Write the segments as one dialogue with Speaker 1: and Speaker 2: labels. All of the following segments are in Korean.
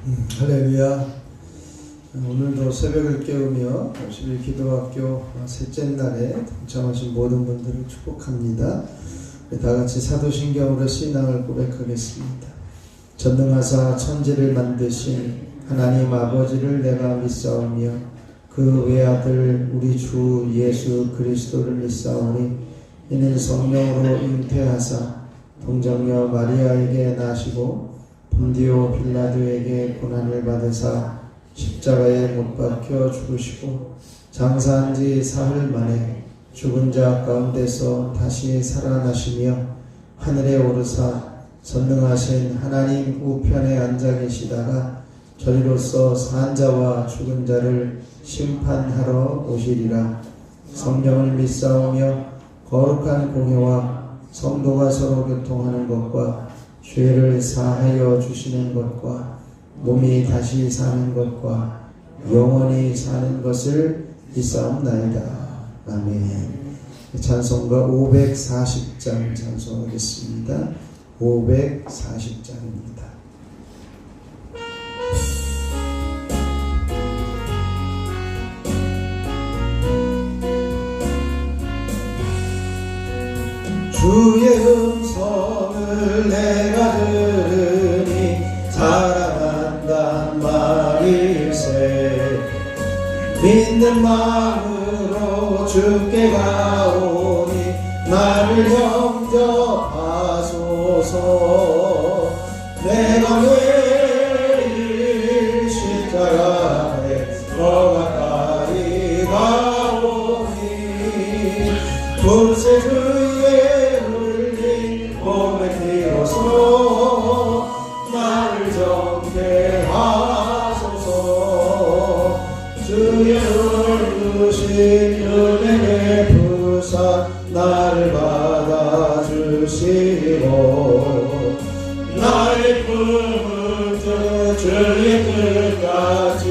Speaker 1: 할렐루야. 오늘도 새벽을 깨우며 50일 기도학교 셋째 날에 동참하신 모든 분들을 축복합니다. 다같이 사도신경으로 신앙을 고백하겠습니다. 전능하사 천지를 만드신 하나님 아버지를 내가 믿사오며 그 외아들 우리 주 예수 그리스도를 믿사오니 이는 성령으로 잉태하사 동정녀 마리아에게 나시고 본디오 빌라도에게 고난을 받으사 십자가에 못 박혀 죽으시고 장사한 지 사흘 만에 죽은 자 가운데서 다시 살아나시며 하늘에 오르사 전능하신 하나님 우편에 앉아 계시다가 저리로서 산 자와 죽은 자를 심판하러 오시리라. 성령을 믿사오며 거룩한 공회와 성도가 서로 교통하는 것과 죄를 사하여 주시는 것과 몸이 다시 사는 것과 영원히 사는 것을 믿사옵나이다. 아멘. 찬송가 540장 찬송하겠습니다. 540장입니다. 주의 음성을 내가 들으니 사랑한단 말일세. 믿는 마음으로 주께 가오니 나를 영접하소서. 내가 매일 십자가 앞에 더 가까이 가오니 불새 주의 흘린 몸의 피로써 나를 정케 하소서. 주의 얼굴신 은혜의 부사 나를 받아주시고 나의 품을 때 주의 끝까지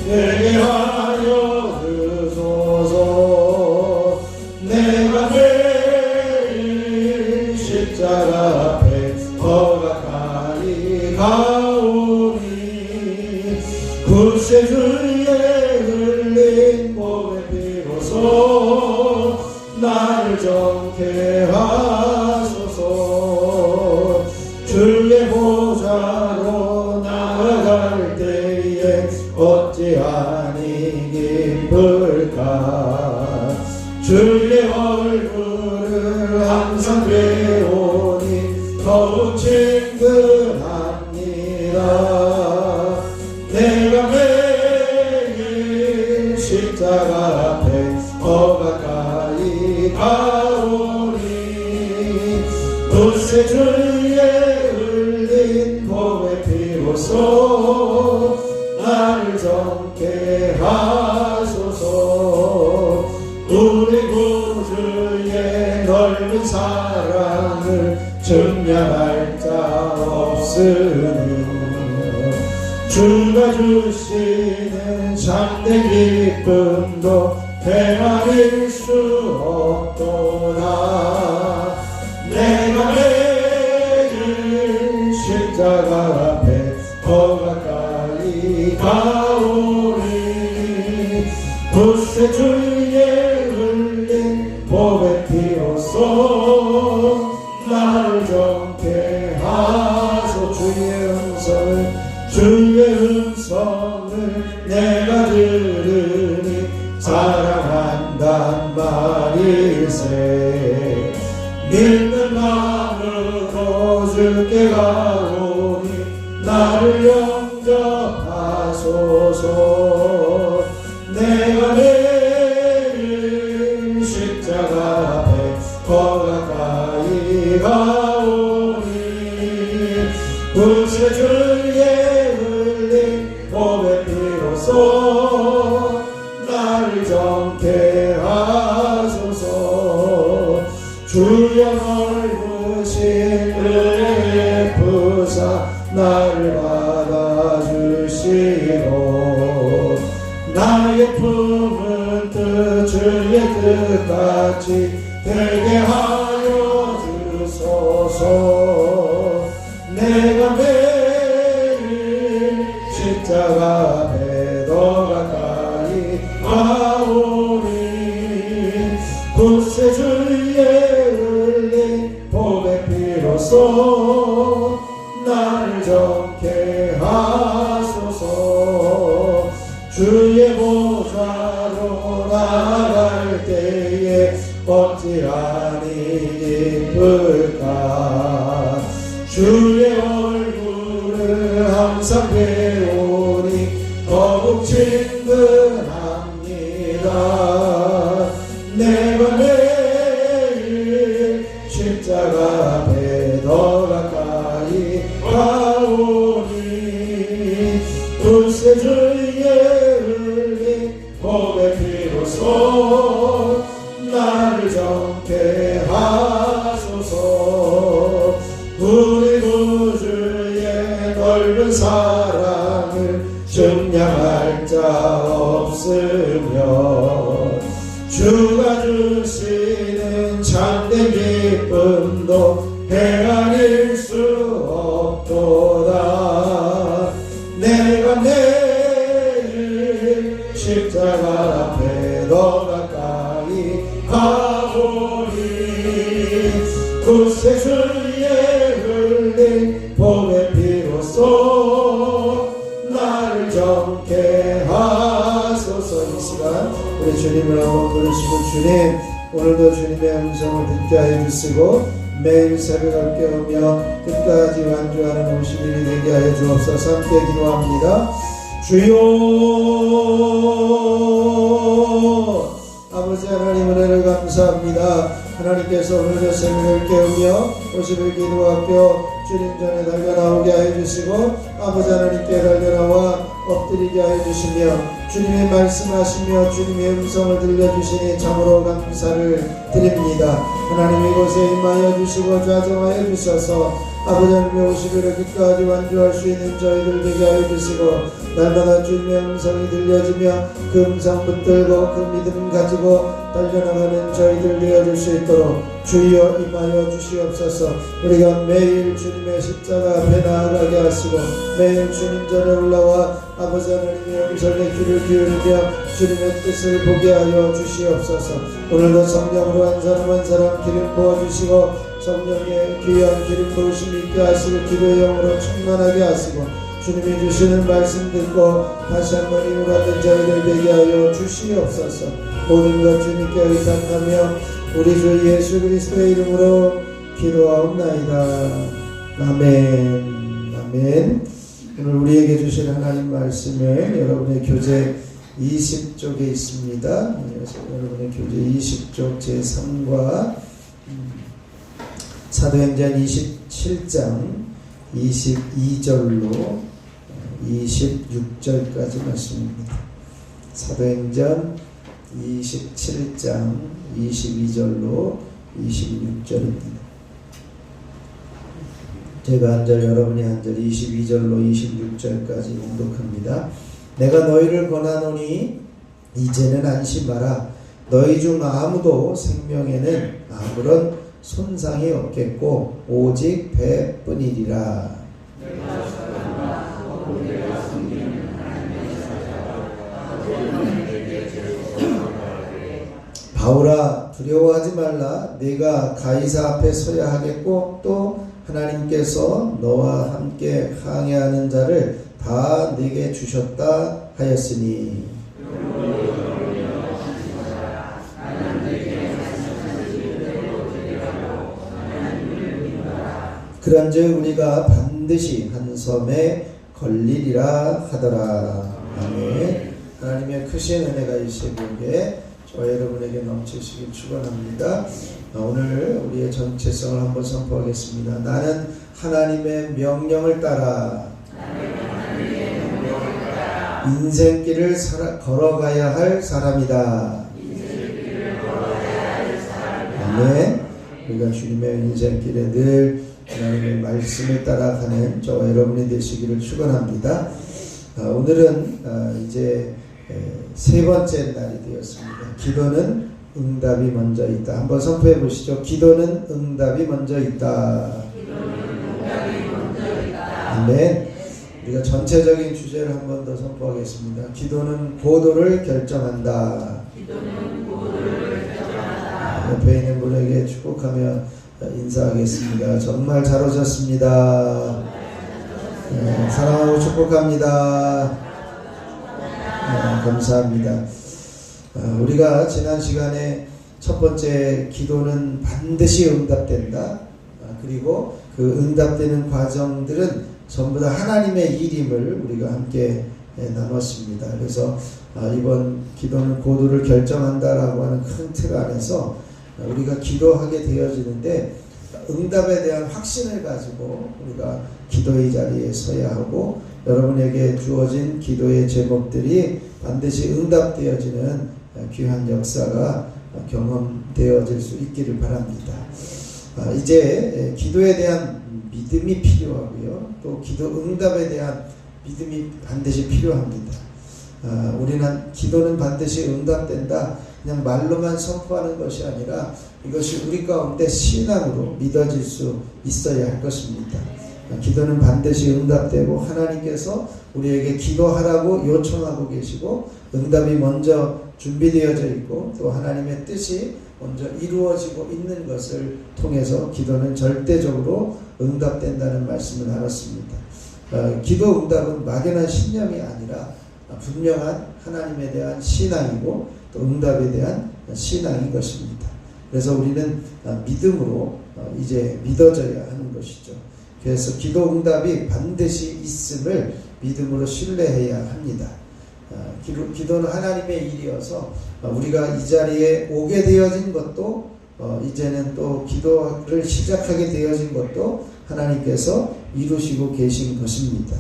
Speaker 1: 내게 하여 주소서. 내가 매일 십자가 앞에 더 가까이 가오니 굿새 주의 흘린 몸의 피로써 나를 정케 하소서. 주의 보좌로 나아갈 때에 어찌하니 기쁠까. 주의 얼굴을 항상 배우니 더욱 친근합니다. 내가 매일 십자가 앞에 더 가까이 가오니 굿새 주의 흘린 몸의 피로써 나를 정케 하소서. 우리 구주의 넓은 사랑을 증명할 자 없으니 주가 주시는 참된 기쁨도 헤아릴 수 없도다. 내가 매일 십자가 앞에 더 가까이 가오니 굿새 주의 흘린 몸의 피로써 나를 정케 하소. 주의 음성을 내가 들으니 사랑한단 말일세. 믿는 마음으로 주께 가오니 나를 영접하소서. 내가 매일 십자가 앞에 더 가까이 가오니 굿새 주의 흘린 몸의 피로써 나를 정케 하소서. 주여 넓으신 은혜의 부사 나를 받아주시고 나의 품은 뜻 주의 뜻같이 되게 하여 주소서. 내가 매일 나를 정케 하소서. 주의 보좌로 나갈 때에 어찌하니 기쁠까. 주의 얼굴을 항상 배우니 더욱 친근합니다. 내가 매일 십자가 앞에 더 가까이 가오니 굳세 주의 흘린 복의 피로써 나를 정케 하소서. 우리 구주의 넓은 사랑을 증량할 자 없으며 주가 주시는 참된 기쁨도 헤아릴 수 없도다. 내가 매일 십자가 앞에 더 가까이 가보니 굳세 주의 흘린 복의 피로써 나를 정케 하소서. 이 시간 우리 주님을 한번 부르시고, 주님 오늘도 주님의 음성을 듣게 하여 주시고 매일 새벽을 깨우며 끝까지 완주하는 50일이 되게 하여 주옵소서. 함께 기도합니다. 주여, 아버지 하나님 은혜를 감사합니다. 하나님께서 오늘도 새벽을 깨우며 50일 기도학교 주님 전에 달려나오게 하여 주시고 아버지 하나님께 달려나와 엎드리게 하여 주시며 주님의 말씀하시며 주님의 음성을 들려주시니 참으로 감사를 드립니다. 하나님 이곳에 임하여 주시고 좌정하여 주셔서 아버지 하나님의 50일을 끝까지 완주할 수 있는 저희들 되게 하여 주시고 날마다 주님의 음성이 들려지며 그 음성 붙들고 그 믿음 가지고 달려나가는 저희들 되어줄 수 있도록 주여 임하여 주시옵소서. 우리가 매일 주님의 십자가 앞에 나아가게 하시고 매일 주님 전에 올라와 아버지 하나님의 음성에 귀를 기울이며 주님의 뜻을 보게 하여 주시옵소서. 오늘도 성령으로 한 사람 한 사람 기름 부어주시고 성령의 귀한 기름 부으심 있게 하시고 기도의 영으로 충만하게 하시고 주님이 주시는 말씀 듣고 다시 한번 힘을 얻는 저희들 되게 하여 주시옵소서. 모든 것 주님께 의탁하며 우리 주 예수 그리스도의 이름으로 기도하옵나이다. 아멘. 아멘. 오늘 우리에게 주신 하나님 말씀은 여러분의 교재 20쪽에 있습니다. 여러분의 교재 20쪽 제3과 사도행전 27장 22절로 26절까지 말씀입니다. 사도행전 27장 22절로 26절입니다. 제가 한 절 여러분이 한 절 22절로 26절까지 봉독합니다. 내가 너희를 권하노니 이제는 안심하라. 너희 중 아무도 생명에는 아무런 손상이 없겠고 오직 배뿐이리라. 바울아 두려워하지 말라. 네가 가이사 앞에 서야 하겠고 또 하나님께서 너와 함께 항해하는 자를 다 네게 주셨다 하였으니 그런즉 우리가 반드시 한 섬에 걸리리라 하더라. 아멘. 하나님의 크신 은혜가 이 새벽에 저와 여러분에게 넘치시길 축원합니다. 오늘 우리의 정체성을 한번 선포하겠습니다. 나는 하나님의 명령을 따라 인생길을 걸어가야 할 사람이다. 아멘. 우리가 주님의 인생길에 늘 하나님의 말씀을 따라가는 저와 여러분이 되시기를 축원합니다. 오늘은 이제 세 번째 날이 되었습니다. 기도는 응답이 먼저 있다. 한번 선포해 보시죠. 기도는 응답이 먼저 있다. 아멘. 우리가 전체적인 주제를 한 번 더 선포하겠습니다. 기도는 고도를 결정한다. 옆에 있는 분에게 축복하며 인사하겠습니다. 정말 잘 오셨습니다. 사랑하고 축복합니다. 감사합니다. 우리가 지난 시간에 첫 번째 기도는 반드시 응답된다. 그리고 그 응답되는 과정들은 전부 다 하나님의 일임을 우리가 함께 나눴습니다. 그래서 이번 기도는 고도를 결정한다라고 하는 큰 틀 안에서 우리가 기도하게 되어지는데 응답에 대한 확신을 가지고 우리가 기도의 자리에 서야 하고 여러분에게 주어진 기도의 제목들이 반드시 응답되어지는 귀한 역사가 경험되어질 수 있기를 바랍니다. 이제 기도에 대한 믿음이 필요하고요. 또 기도 응답에 대한 믿음이 반드시 필요합니다. 우리는 기도는 반드시 응답된다. 그냥 말로만 선포하는 것이 아니라 이것이 우리 가운데 신앙으로 믿어질 수 있어야 할 것입니다. 기도는 반드시 응답되고 하나님께서 우리에게 기도하라고 요청하고 계시고 응답이 먼저 준비되어져 있고 또 하나님의 뜻이 먼저 이루어지고 있는 것을 통해서 기도는 절대적으로 응답된다는 말씀을 나눴습니다. 기도 응답은 막연한 신념이 아니라 분명한 하나님에 대한 신앙이고 또 응답에 대한 신앙인 것입니다. 그래서 우리는 믿음으로 이제 믿어져야 하는 것이죠. 그래서 기도 응답이 반드시 있음을 믿음으로 신뢰해야 합니다. 기도는 하나님의 일이어서 우리가 이 자리에 오게 되어진 것도 이제는 또 기도를 시작하게 되어진 것도 하나님께서 이루시고 계신 것입니다.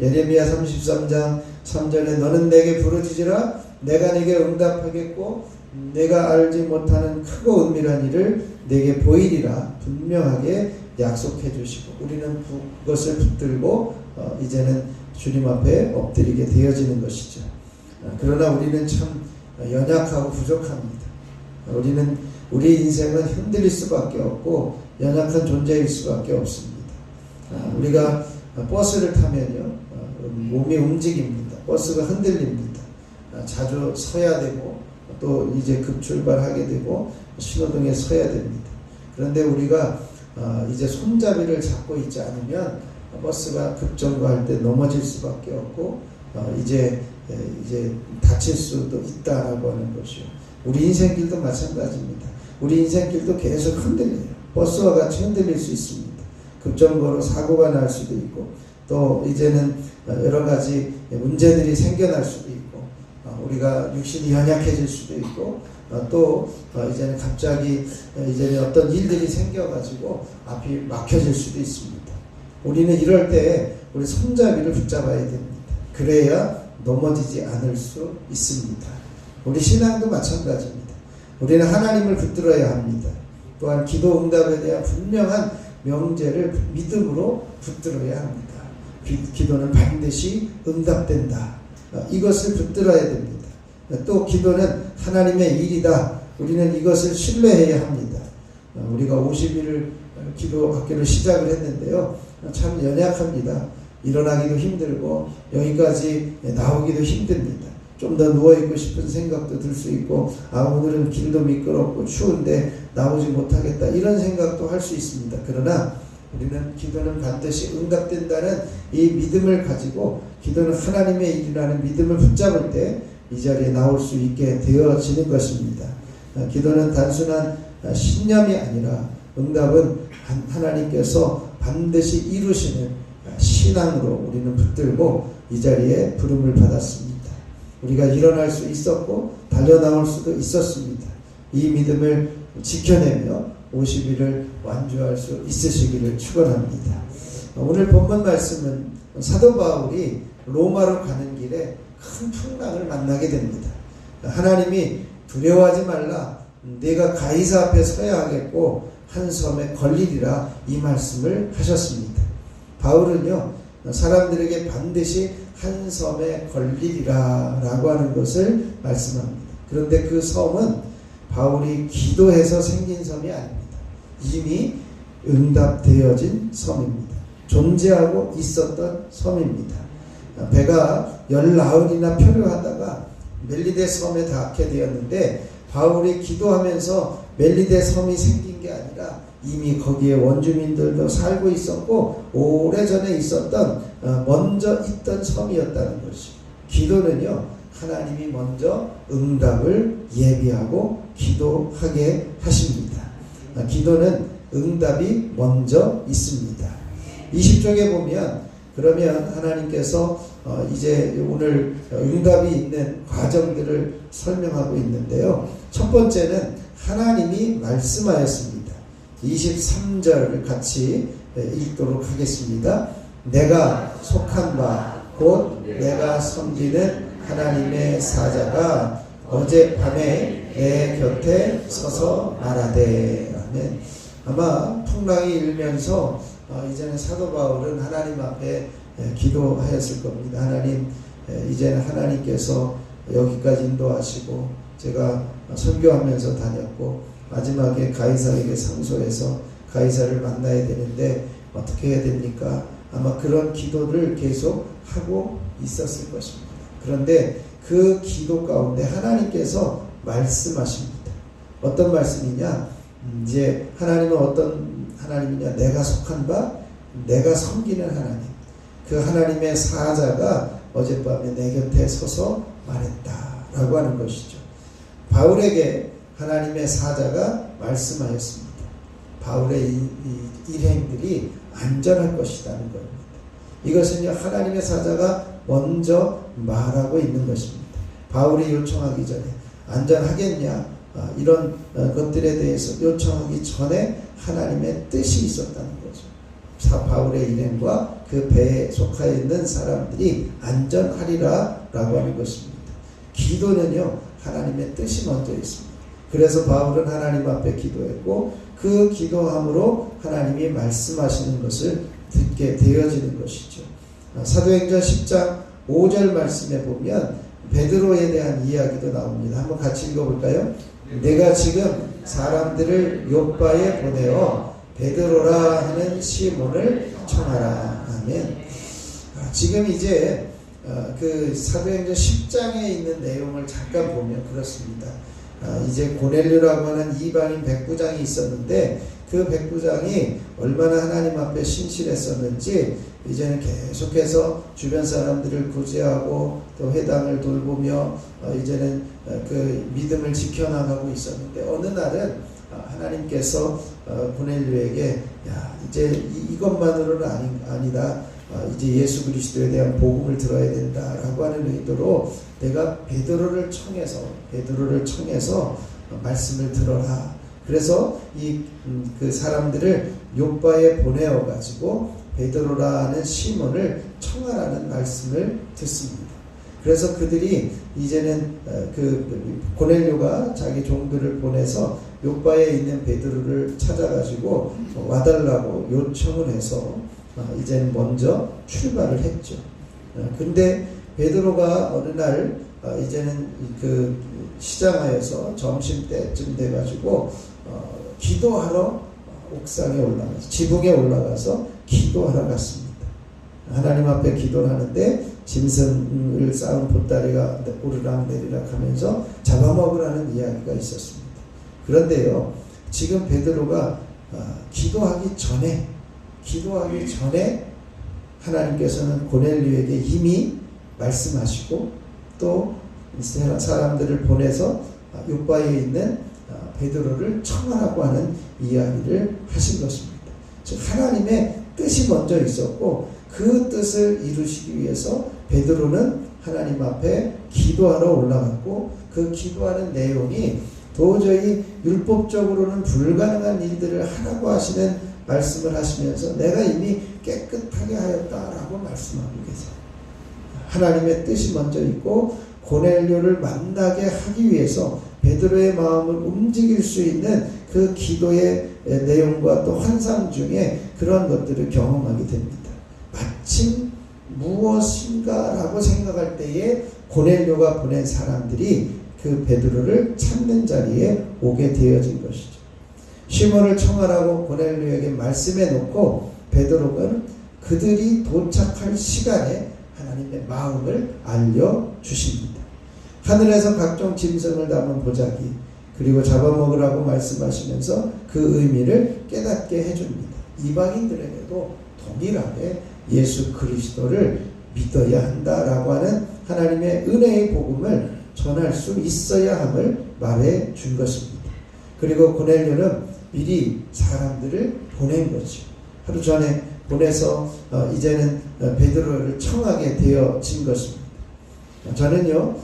Speaker 1: 예레미야 33장 3절에 너는 내게 부르짖으라 내가 내게 응답하겠고 내가 알지 못하는 크고 은밀한 일을 내게 보이리라 분명하게 약속해 주시고 우리는 그것을 붙들고 이제는 주님 앞에 엎드리게 되어지는 것이죠. 그러나 우리는 참 연약하고 부족합니다. 우리 인생은 흔들릴 수밖에 없고 연약한 존재일 수밖에 없습니다. 우리가 버스를 타면요 몸이 움직입니다. 버스가 흔들립니다. 자주 서야 되고 또 이제 급출발하게 되고 신호등에 서야 됩니다. 그런데 우리가 이제 손잡이를 잡고 있지 않으면 버스가 급정거할 때 넘어질 수밖에 없고 이제 다칠 수도 있다라고 하는 것이요. 우리 인생길도 마찬가지입니다. 우리 인생길도 계속 흔들려요. 버스와 같이 흔들릴 수 있습니다. 급정거로 사고가 날 수도 있고 또 이제는 여러 가지 문제들이 생겨날 수도 있고 우리가 육신이 연약해질 수도 있고 또 이제는 갑자기 이제는 어떤 일들이 생겨가지고 앞이 막혀질 수도 있습니다. 우리는 이럴 때 우리 손잡이를 붙잡아야 됩니다. 그래야 넘어지지 않을 수 있습니다. 우리 신앙도 마찬가지입니다. 우리는 하나님을 붙들어야 합니다. 또한 기도 응답에 대한 분명한 명제를 믿음으로 붙들어야 합니다. 기도는 반드시 응답된다. 이것을 붙들어야 됩니다. 또 기도는 하나님의 일이다. 우리는 이것을 신뢰해야 합니다. 우리가 50일을 기도학교를 시작을 했는데요. 참 연약합니다. 일어나기도 힘들고 여기까지 나오기도 힘듭니다. 좀 더 누워있고 싶은 생각도 들 수 있고 오늘은 길도 미끄럽고 추운데 나오지 못하겠다 이런 생각도 할 수 있습니다. 그러나 우리는 기도는 반드시 응답된다는 이 믿음을 가지고 기도는 하나님의 일이라는 믿음을 붙잡을 때 이 자리에 나올 수 있게 되어지는 것입니다. 기도는 단순한 신념이 아니라 응답은 하나님께서 반드시 이루시는 신앙으로 우리는 붙들고 이 자리에 부름을 받았습니다. 우리가 일어날 수 있었고 달려나올 수도 있었습니다. 이 믿음을 지켜내며 50일을 완주할 수 있으시기를 축원합니다. 오늘 본문 말씀은 사도 바울이 로마로 가는 길에 큰 풍랑을 만나게 됩니다. 하나님이 두려워하지 말라 내가 가이사 앞에 서야 하겠고 한 섬에 걸리리라 이 말씀을 하셨습니다. 바울은요 사람들에게 반드시 한 섬에 걸리리라 라고 하는 것을 말씀합니다. 그런데 그 섬은 바울이 기도해서 생긴 섬이 아닙니다. 이미 응답되어진 섬입니다. 존재하고 있었던 섬입니다. 배가 19이나 표류하다가 멜리데 섬에 닿게 되었는데 바울이 기도하면서 멜리데 섬이 생긴 게 아니라 이미 거기에 원주민들도 살고 있었고 오래전에 있었던 먼저 있던 섬이었다는 것이. 기도는요, 하나님이 먼저 응답을 예비하고 기도하게 하십니다. 기도는 응답이 먼저 있습니다. 20쪽에 보면 그러면 하나님께서 이제 오늘 응답이 있는 과정들을 설명하고 있는데요. 첫 번째는 하나님이 말씀하였습니다. 23절을 같이 읽도록 하겠습니다. 내가 속한 바 곧 내가 섬기는 하나님의 사자가 어젯밤에 내 곁에 서서 말하되. 아멘. 아마 풍랑이 일면서 이제는 사도 바울은 하나님 앞에 기도하였을 겁니다. 하나님, 이제는 하나님께서 여기까지 인도하시고 제가 선교하면서 다녔고 마지막에 가이사에게 상소해서 가이사를 만나야 되는데 어떻게 해야 됩니까? 아마 그런 기도를 계속 하고 있었을 것입니다. 그런데 그 기도 가운데 하나님께서 말씀하십니다. 어떤 말씀이냐? 이제 하나님은 어떤 하나님이냐? 내가 속한 바, 내가 섬기는 하나님. 그 하나님의 사자가 어젯밤에 내 곁에 서서 말했다라고 하는 것이죠. 바울에게 하나님의 사자가 말씀하였습니다. 바울의 이 일행들이 안전할 것이라는 겁니다. 이것은요, 하나님의 사자가 먼저 말하고 있는 것입니다. 바울이 요청하기 전에 안전하겠냐, 이런 것들에 대해서 요청하기 전에 하나님의 뜻이 있었다는 거죠. 바울의 일행과 그 배에 속하여 있는 사람들이 안전하리라 라고 하는 것입니다. 기도는요, 하나님의 뜻이 먼저 있습니다. 그래서 바울은 하나님 앞에 기도했고 그 기도함으로 하나님이 말씀하시는 것을 듣게 되어지는 것이죠. 사도행전 10장 5절 말씀에 보면 베드로에 대한 이야기도 나옵니다. 한번 같이 읽어볼까요? 내가 지금 사람들을 욥바에 보내어 베드로라 하는 시몬을 청하라. 아멘. 지금 이제 그 사도행전 10장에 있는 내용을 잠깐 보면 그렇습니다. 이제 고넬료라고 하는 이방인 백부장이 있었는데 그 백부장이 얼마나 하나님 앞에 신실했었는지 이제는 계속해서 주변 사람들을 구제하고 또 회당을 돌보며 이제는 그 믿음을 지켜나가고 있었는데 어느 날은 하나님께서 고넬료에게 야, 이제 이것만으로는 아니다. 이제 예수 그리스도에 대한 복음을 들어야 된다라고 하는 의도로 내가 베드로를 청해서 말씀을 들어라. 그래서 그 사람들을 욥바에 보내어 가지고 베드로라는 시몬을 청하라는 말씀을 듣습니다. 그래서 그들이 이제는 그 고넬료가 자기 종들을 보내서 욥바에 있는 베드로를 찾아가지고 와달라고 요청을 해서 이제는 먼저 출발을 했죠. 근데 베드로가 어느 날 이제는 그 시장하여서 점심때쯤 돼가지고 기도하러 옥상에 올라가서 지붕에 올라가서 기도하러 갔습니다. 하나님 앞에 기도를 하는데 짐승을 쌓은 보따리가 오르락 내리락 하면서 잡아먹으라는 이야기가 있었습니다. 그런데요, 지금 베드로가 기도하기 전에 하나님께서는 고넬료에게 이미 말씀하시고 또 사람들을 보내서 욥바에 있는 베드로를 청하라고 하는 이야기를 하신 것입니다. 즉 하나님의 뜻이 먼저 있었고 그 뜻을 이루시기 위해서 베드로는 하나님 앞에 기도하러 올라갔고 그 기도하는 내용이 도저히 율법적으로는 불가능한 일들을 하라고 하시는 말씀을 하시면서 내가 이미 깨끗하게 하였다라고 말씀하고 계세요. 하나님의 뜻이 먼저 있고 고넬료를 만나게 하기 위해서 베드로의 마음을 움직일 수 있는 그 기도의 내용과 또 환상 중에 그런 것들을 경험하게 됩니다. 마침 무엇인가라고 생각할 때에 고넬료가 보낸 사람들이 그 베드로를 찾는 자리에 오게 되어진 것이죠. 시몬을 청하라고 고넬료에게 말씀해 놓고 베드로는 그들이 도착할 시간에 하나님의 마음을 알려주십니다. 하늘에서 각종 짐승을 담은 보자기 그리고 잡아먹으라고 말씀하시면서 그 의미를 깨닫게 해줍니다. 이방인들에게도 동일하게 예수 그리스도를 믿어야 한다라고 하는 하나님의 은혜의 복음을 전할 수 있어야 함을 말해 준 것입니다. 그리고 고넬료는 미리 사람들을 보낸 거죠. 하루 전에 보내서 이제는 베드로를 청하게 되어진 것입니다. 저는요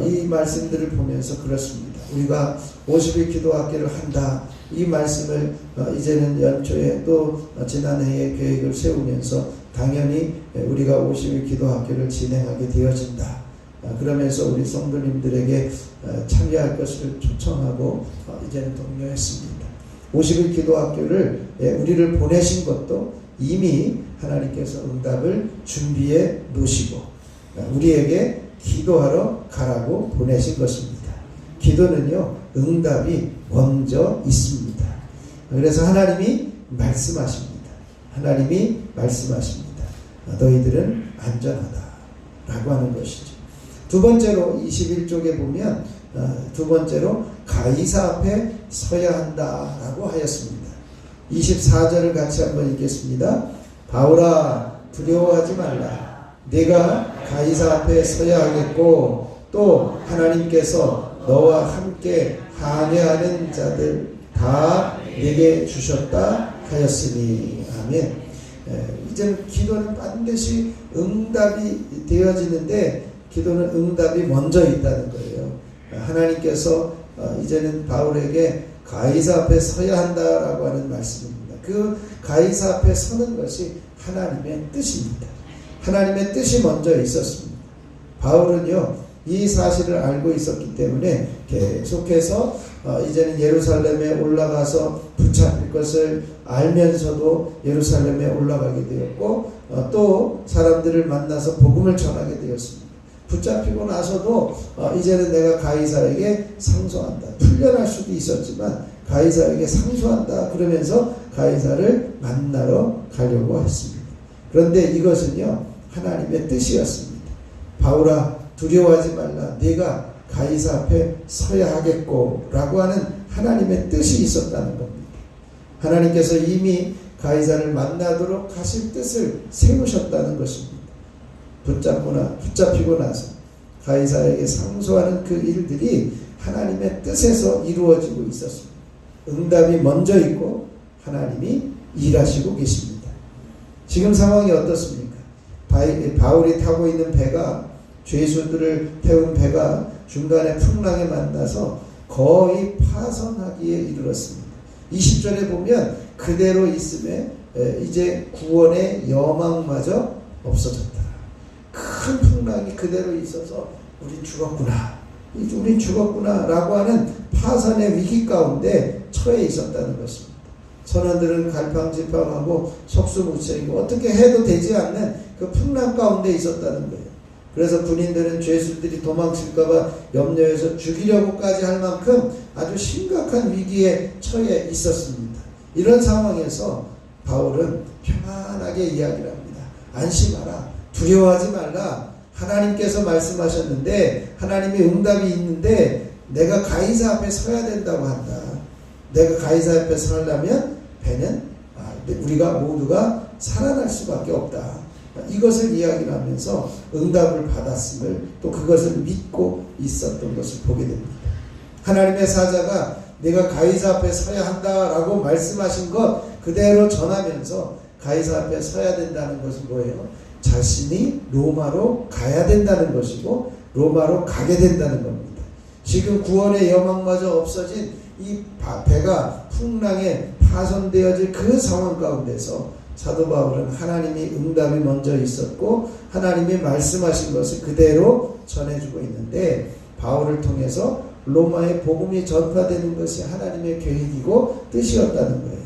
Speaker 1: 이 말씀들을 보면서 그렇습니다. 우리가 50일 기도학교를 한다, 이 말씀을 이제는 연초에 또 지난해에 계획을 세우면서 당연히 우리가 50일 기도학교를 진행하게 되어진다, 그러면서 우리 성도님들에게 참여할 것을 초청하고 이제는 독려했습니다. 50일 기도학교를 우리를 보내신 것도 이미 하나님께서 응답을 준비해 놓으시고 우리에게 기도하러 가라고 보내신 것입니다. 기도는요 응답이 먼저 있습니다. 그래서 하나님이 말씀하십니다. 하나님이 말씀하십니다. 너희들은 안전하다 라고 하는 것이죠. 두 번째로 21쪽에 보면 두 번째로 가이사 앞에 서야 한다라고 하였습니다. 24절을 같이 한번 읽겠습니다. 바울아 두려워하지 말라. 네가 가이사 앞에 서야 하겠고 또 하나님께서 너와 함께 항해하는 자들 다 내게 주셨다 하였으니. 아멘. 이제는 기도는 반드시 응답이 되어지는데 기도는 응답이 먼저 있다는 거예요. 하나님께서 이제는 바울에게 가이사 앞에 서야 한다라고 하는 말씀입니다. 그 가이사 앞에 서는 것이 하나님의 뜻입니다. 하나님의 뜻이 먼저 있었습니다. 바울은요 이 사실을 알고 있었기 때문에 계속해서 이제는 예루살렘에 올라가서 붙잡힐 것을 알면서도 예루살렘에 올라가게 되었고 또 사람들을 만나서 복음을 전하게 되었습니다. 붙잡히고 나서도 이제는 내가 가이사에게 상소한다. 풀려날 수도 있었지만 가이사에게 상소한다. 그러면서 가이사를 만나러 가려고 했습니다. 그런데 이것은요 하나님의 뜻이었습니다. 바울아 두려워하지 말라. 네가 가이사 앞에 서야 하겠고 라고 하는 하나님의 뜻이 있었다는 겁니다. 하나님께서 이미 가이사를 만나도록 하실 뜻을 세우셨다는 것입니다. 붙잡히고 나서 가이사에게 상소하는 그 일들이 하나님의 뜻에서 이루어지고 있었습니다. 응답이 먼저 있고 하나님이 일하시고 계십니다. 지금 상황이 어떻습니까? 바울이 타고 있는 배가, 죄수들을 태운 배가 중간에 풍랑에 만나서 거의 파선하기에 이르렀습니다. 20절에 보면 그대로 있음에 이제 구원의 여망마저 없어졌다. 큰 풍랑이 그대로 있어서 우리 죽었구나 라고 하는 파선의 위기 가운데 처해 있었다는 것입니다. 선원들은 갈팡질팡하고 속수무책이고 어떻게 해도 되지 않는 그 풍랑 가운데 있었다는 거예요. 그래서 군인들은 죄수들이 도망칠까봐 염려해서 죽이려고까지 할 만큼 아주 심각한 위기에 처해 있었습니다. 이런 상황에서 바울은 평안하게 이야기를 합니다. 안심하라. 두려워하지 말라. 하나님께서 말씀하셨는데 하나님의 응답이 있는데 내가 가이사 앞에 서야 된다고 한다. 내가 가이사 앞에 서려면 배는 우리가 모두가 살아날 수밖에 없다. 이것을 이야기를 하면서 응답을 받았음을 또 그것을 믿고 있었던 것을 보게 됩니다. 하나님의 사자가 내가 가이사 앞에 서야 한다라고 말씀하신 것 그대로 전하면서 가이사 앞에 서야 된다는 것은 뭐예요? 자신이 로마로 가야 된다는 것이고 로마로 가게 된다는 겁니다. 지금 구원의 여망마저 없어진 이 배가 풍랑에 파손되어질 그 상황 가운데서 사도 바울은 하나님이 응답이 먼저 있었고 하나님이 말씀하신 것을 그대로 전해주고 있는데 바울을 통해서 로마의 복음이 전파되는 것이 하나님의 계획이고 뜻이었다는 거예요.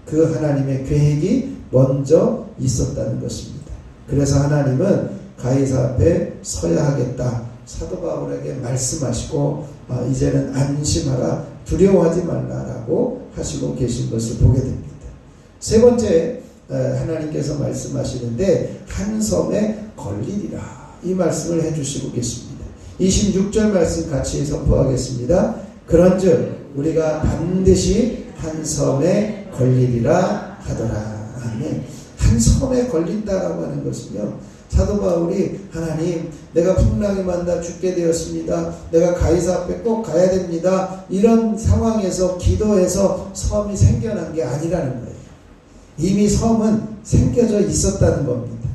Speaker 1: 그 하나님의 계획이 먼저 있었다는 것입니다. 그래서 하나님은 가이사 앞에 서야 하겠다. 사도 바울에게 말씀하시고 이제는 안심하라. 두려워하지 말라라고 하시고 계신 것을 보게 됩니다. 세 번째 하나님께서 말씀하시는데 한 섬에 걸리리라. 이 말씀을 해주시고 계십니다. 26절 말씀 같이 선포하겠습니다. 그런즉 우리가 반드시 한 섬에 걸리리라 하더라. 아멘. 한 섬에 걸린다라고 하는 것은요, 사도 바울이 하나님, 내가 풍랑이 만나 죽게 되었습니다. 내가 가이사 앞에 꼭 가야 됩니다. 이런 상황에서 기도해서 섬이 생겨난 게 아니라는 거예요. 이미 섬은 생겨져 있었다는 겁니다.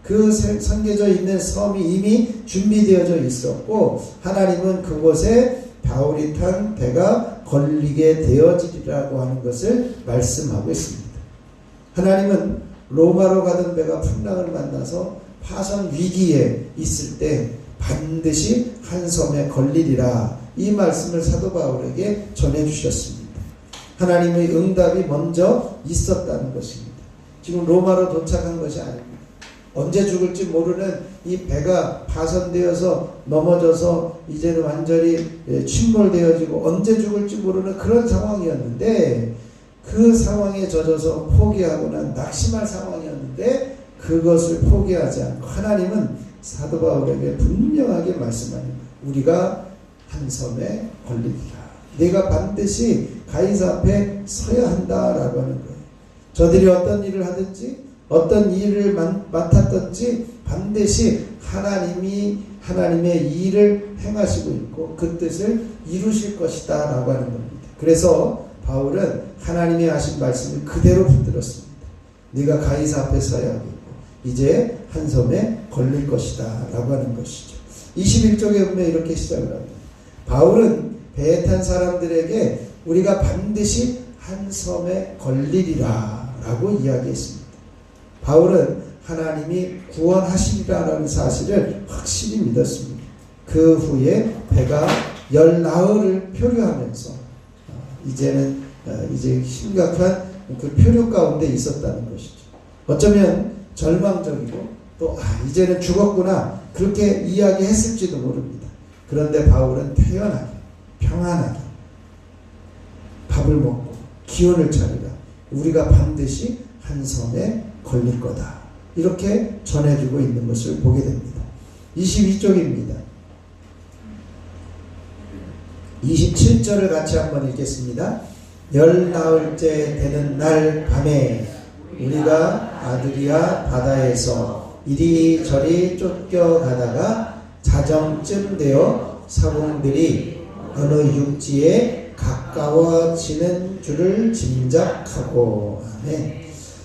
Speaker 1: 그 생겨져 있는 섬이 이미 준비되어져 있었고, 하나님은 그곳에 바울이 탄 배가 걸리게 되어지리라고 하는 것을 말씀하고 있습니다. 하나님은 로마로 가던 배가 풍랑을 만나서 파선 위기에 있을 때 반드시 한 섬에 걸리리라, 이 말씀을 사도 바울에게 전해주셨습니다. 하나님의 응답이 먼저 있었다는 것입니다. 지금 로마로 도착한 것이 아닙니다. 언제 죽을지 모르는 이 배가 파손되어서 넘어져서 이제는 완전히 침몰되어지고 언제 죽을지 모르는 그런 상황이었는데, 그 상황에 젖어서 포기하거나 낙심할 상황이었는데 그것을 포기하지 않고 하나님은 사도 바울에게 분명하게 말씀합니다. 우리가 한 섬에 걸리리라. 내가 반드시 가이사 앞에 서야 한다라고 하는 거예요. 저들이 어떤 일을 하든지 어떤 일을 맡았든지 반드시 하나님의 일을 행하시고 있고 그 뜻을 이루실 것이다 라고 하는 겁니다. 그래서 바울은 하나님이 하신 말씀을 그대로 붙들었습니다. 네가 가이사 앞에 서야 하고 이제 한 섬에 걸릴 것이다 라고 하는 것이죠. 21쪽에 보면 이렇게 시작을 합니다. 바울은 배에 탄 사람들에게 우리가 반드시 한 섬에 걸리리라 라고 이야기했습니다. 바울은 하나님이 구원하시리라는 사실을 확실히 믿었습니다. 그 후에 배가 열 나흘을 표류하면서 이제 심각한 그 표류 가운데 있었다는 것이죠. 어쩌면 절망적이고 또 이제는 죽었구나 그렇게 이야기했을지도 모릅니다. 그런데 바울은 태연하게 평안하게 밥을 먹고 기운을 차리라. 우리가 반드시 한 섬에 걸릴 거다. 이렇게 전해주고 있는 것을 보게 됩니다. 22쪽입니다. 27절을 같이 한번 읽겠습니다. 열 나흘째 되는 날 밤에 우리가 아드리아 바다에서 이리저리 쫓겨가다가 자정쯤 되어 사공들이 어느 육지에 가까워지는 줄을 짐작하고, 아멘.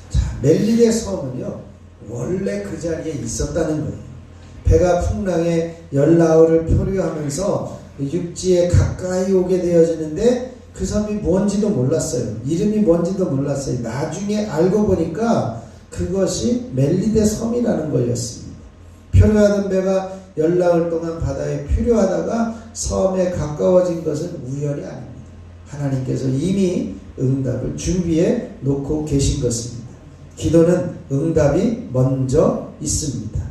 Speaker 1: 자, 멜리데 섬은요 원래 그 자리에 있었다는 거예요. 배가 풍랑에 열 나흘을 표류하면서 육지에 가까이 오게 되어지는데 그 섬이 뭔지도 몰랐어요. 이름이 뭔지도 몰랐어요. 나중에 알고 보니까 그것이 멜리데 섬이라는 거였습니다. 표류하던 배가 열 나흘 동안 바다에 표류하다가 섬에 가까워진 것은 우연이 아닙니다. 하나님께서 이미 응답을 준비해 놓고 계신 것입니다. 기도는 응답이 먼저 있습니다.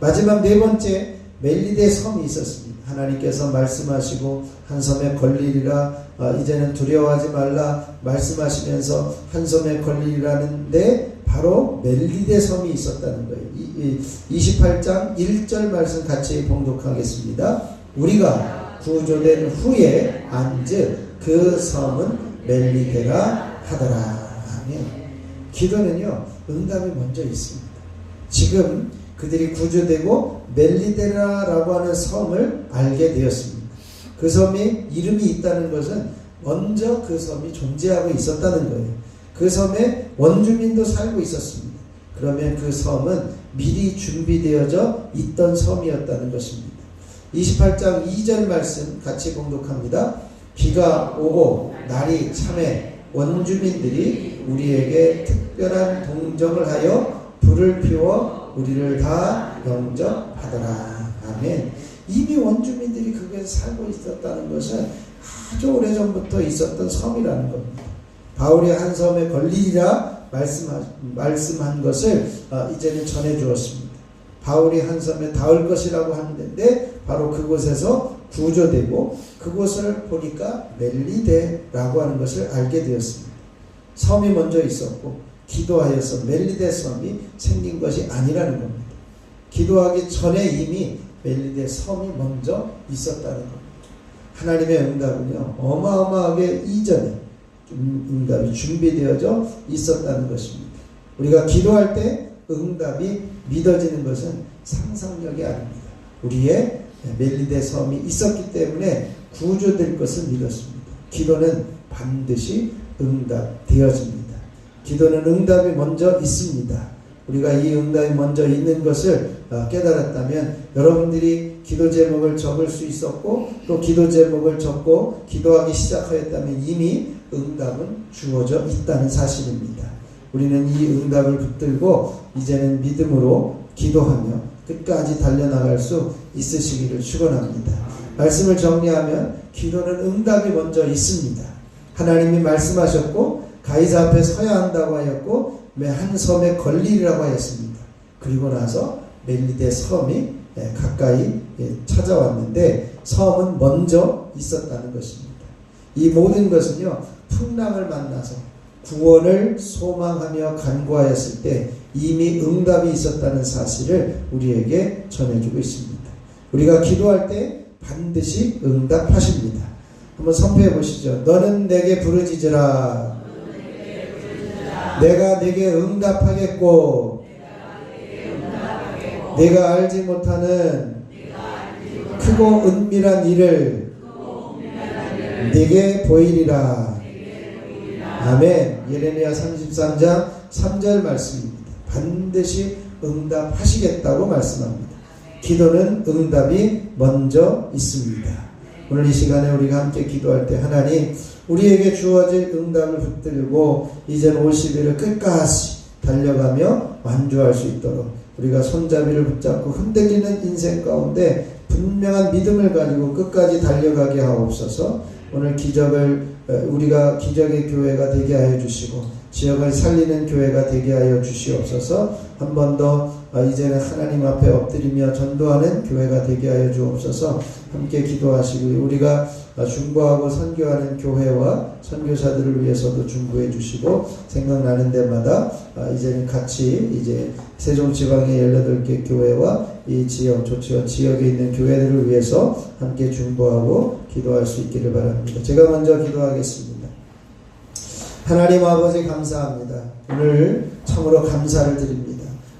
Speaker 1: 마지막 네 번째, 멜리데 섬이 있었습니다. 하나님께서 말씀하시고 한 섬에 걸리리라, 이제는 두려워하지 말라 말씀하시면서 한 섬에 걸리리라는데 바로 멜리데 섬이 있었다는 거예요. 28장 1절 말씀 같이 봉독하겠습니다. 우리가 구조된 후에 안즉 그 섬은 멜리데라 하더라. 아멘. 기도는요 응답이 먼저 있습니다. 지금 그들이 구조되고 멜리데라라고 하는 섬을 알게 되었습니다. 그 섬이 이름이 있다는 것은 먼저 그 섬이 존재하고 있었다는 거예요. 그 섬에 원주민도 살고 있었습니다. 그러면 그 섬은 미리 준비되어져 있던 섬이었다는 것입니다. 28장 2절 말씀 같이 봉독합니다. 비가 오고 날이 참해 원주민들이 우리에게 특별한 동정을 하여 불을 피워 우리를 다 영접하더라. 아멘. 이미 원주민들이 거기에 살고 있었다는 것은 아주 오래전부터 있었던 섬이라는 겁니다. 바울이 한 섬에 걸리리라 말씀한 것을 이제는 전해 주었습니다. 바울이 한 섬에 닿을 것이라고 하는데 바로 그곳에서 구조되고 그곳을 보니까 멜리데라고 하는 것을 알게 되었습니다. 섬이 먼저 있었고 기도하여서 멜리데 섬이 생긴 것이 아니라는 겁니다. 기도하기 전에 이미 멜리데 섬이 먼저 있었다는 겁니다. 하나님의 응답은요, 어마어마하게 이전에 응답이 준비되어져 있었다는 것입니다. 우리가 기도할 때 응답이 믿어지는 것은 상상력이 아닙니다. 우리의 멜리데 섬이 있었기 때문에 구조될 것을 믿었습니다. 기도는 반드시 응답되어집니다. 기도는 응답이 먼저 있습니다. 우리가 이 응답이 먼저 있는 것을 깨달았다면 여러분들이 기도 제목을 적을 수 있었고 또 기도 제목을 적고 기도하기 시작하였다면 이미 응답은 주어져 있다는 사실입니다. 우리는 이 응답을 붙들고 이제는 믿음으로 기도하며 끝까지 달려나갈 수 있으시기를 축원합니다. 말씀을 정리하면 기도는 응답이 먼저 있습니다. 하나님이 말씀하셨고 가이사 앞에 서야 한다고 하였고 한 섬에 걸리리라고 하였습니다. 그리고 나서 멜리데 섬이 가까이 찾아왔는데 섬은 먼저 있었다는 것입니다. 이 모든 것은요, 풍랑을 만나서 구원을 소망하며 간구하였을 때 이미 응답이 있었다는 사실을 우리에게 전해주고 있습니다. 우리가 기도할 때 반드시 응답하십니다. 한번 선포해 보시죠. 너는 내게 부르짖으라. 내가 내게 응답하겠고 내가 알지 못하는 크고 은밀한 일을 내게 보이리라. 아멘. 예레미야 33장 3절 말씀입니다. 반드시 응답하시겠다고 말씀합니다. 기도는 응답이 먼저 있습니다. 오늘 이 시간에 우리가 함께 기도할 때 하나님 우리에게 주어질 응답을 붙들고 이젠 50일을 끝까지 달려가며 완주할 수 있도록 우리가 손잡이를 붙잡고 흔들리는 인생 가운데 분명한 믿음을 가지고 끝까지 달려가게 하옵소서. 오늘 우리가 기적의 교회가 되게 하여 주시고 지역을 살리는 교회가 되게 하여 주시옵소서. 한 번 더 이제는 하나님 앞에 엎드리며 전도하는 교회가 되게 하여 주옵소서. 함께 기도하시고 우리가 중보하고 선교하는 교회와 선교사들을 위해서도 중보해 주시고 생각나는 데마다 이제는 같이 이제 세종지방의 18개 교회와 이 지역 조치원 지역에 있는 교회들을 위해서 함께 중보하고 기도할 수 있기를 바랍니다. 제가 먼저 기도하겠습니다. 하나님 아버지 감사합니다. 오늘 참으로 감사를 드립니다.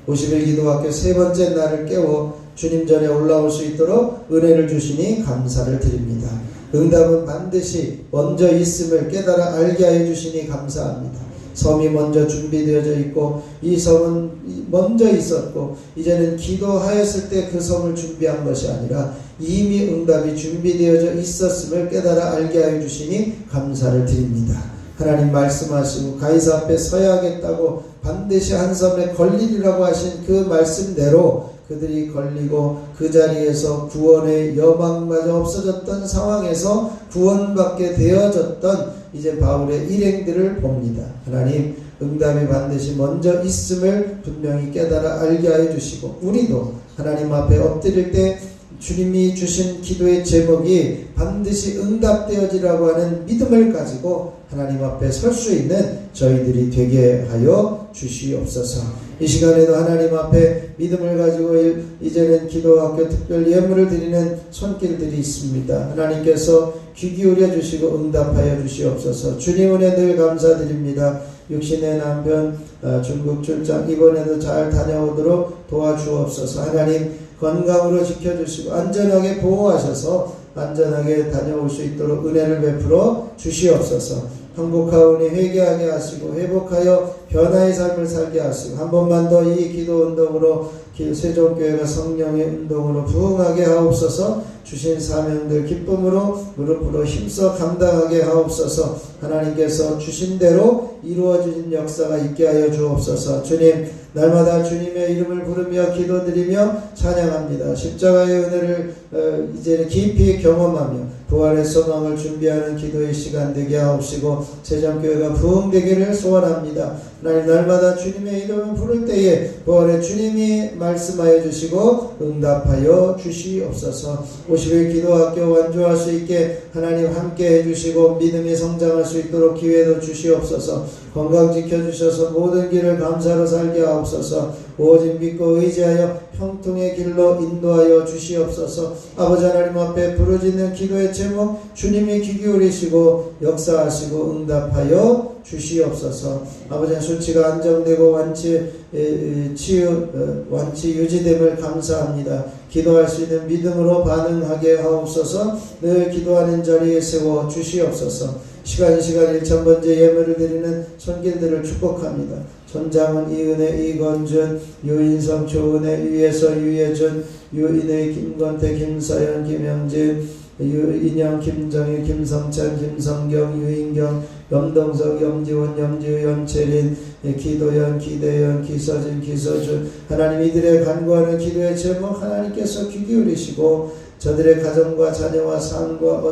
Speaker 1: 50일 기도학교 세 번째 날을 깨워 주님 전에 올라올 수 있도록 은혜를 주시니 감사를 드립니다. 응답은 반드시 먼저 있음을 깨달아 알게 하여 주시니 감사합니다. 섬이 먼저 준비되어져 있고 이 섬은 먼저 있었고 이제는 기도하였을 때 그 섬을 준비한 것이 아니라 이미 응답이 준비되어져 있었음을 깨달아 알게 하여 주시니 감사를 드립니다. 하나님 말씀하시고 가이사 앞에 서야 하겠다고 반드시 한 섬에 걸리리라고 하신 그 말씀대로 그들이 걸리고 그 자리에서 구원의 여망마저 없어졌던 상황에서 구원받게 되어졌던 이제 바울의 일행들을 봅니다. 하나님 응답이 반드시 먼저 있음을 분명히 깨달아 알게 하여 주시고 우리도 하나님 앞에 엎드릴 때 주님이 주신 기도의 제목이 반드시 응답되어지라고 하는 믿음을 가지고 하나님 앞에 설 수 있는 저희들이 되게 하여 주시옵소서. 이 시간에도 하나님 앞에 믿음을 가지고 이제는 기도학교 특별 예물을 드리는 손길들이 있습니다. 하나님께서 귀 기울여 주시고 응답하여 주시옵소서. 주님 은혜 늘 감사드립니다. 육신의 남편 중국 출장 이번에도 잘 다녀오도록 도와주옵소서. 하나님 건강으로 지켜주시고 안전하게 보호하셔서 안전하게 다녀올 수 있도록 은혜를 베풀어 주시옵소서. 항복하오니 회개하게 하시고 회복하여 변화의 삶을 살게 하시고 한 번만 더 이 기도 운동으로 세종교회가 성령의 운동으로 부흥하게 하옵소서. 주신 사명들 기쁨으로 무릎으로 힘써 감당하게 하옵소서. 하나님께서 주신 대로 이루어진 역사가 있게 하여 주옵소서. 주님 날마다 주님의 이름을 부르며 기도드리며 찬양합니다. 십자가의 은혜를 이제는 깊이 경험하며 부활의 소망을 준비하는 기도의 시간 되게 하옵시고 세종교회가 부흥되기를 소원합니다. 하나님 날마다 주님의 이름을 부를 때에 부활의 주님이 말씀하여 주시고 응답하여 주시옵소서. 50일 기도학교 완주할 수 있게 하나님 함께 해주시고 믿음이 성장할 수 있도록 기회도 주시옵소서. 건강 지켜주셔서 모든 길을 감사로 살게 하옵소서. 오직 믿고 의지하여 형통의 길로 인도하여 주시옵소서. 아버지 하나님 앞에 부르짖는 기도의 제목 주님이 귀 기울이시고 역사하시고 응답하여 주시옵소서. 아버지 수치가 안정되고 완치 유지됨을 감사합니다. 기도할 수 있는 믿음으로 반응하게 하옵소서. 늘 기도하는 자리에 세워 주시옵소서. 시간 1000번째 예물을 드리는 손길들을 축복합니다. 손장은 이은혜, 이건준, 유인성, 조은혜, 유예서, 유예준, 유인혜, 김건태, 김사연, 김영진, 유인영, 김정희, 김성찬, 김성경, 유인경, 염동석, 염지원, 염지우, 염채린, 기도연, 기대연, 기서진, 기서준. 하나님 이들의 간구하는 기도의 제목 하나님께서 귀 기울이시고 저들의 가정과 자녀와 삶과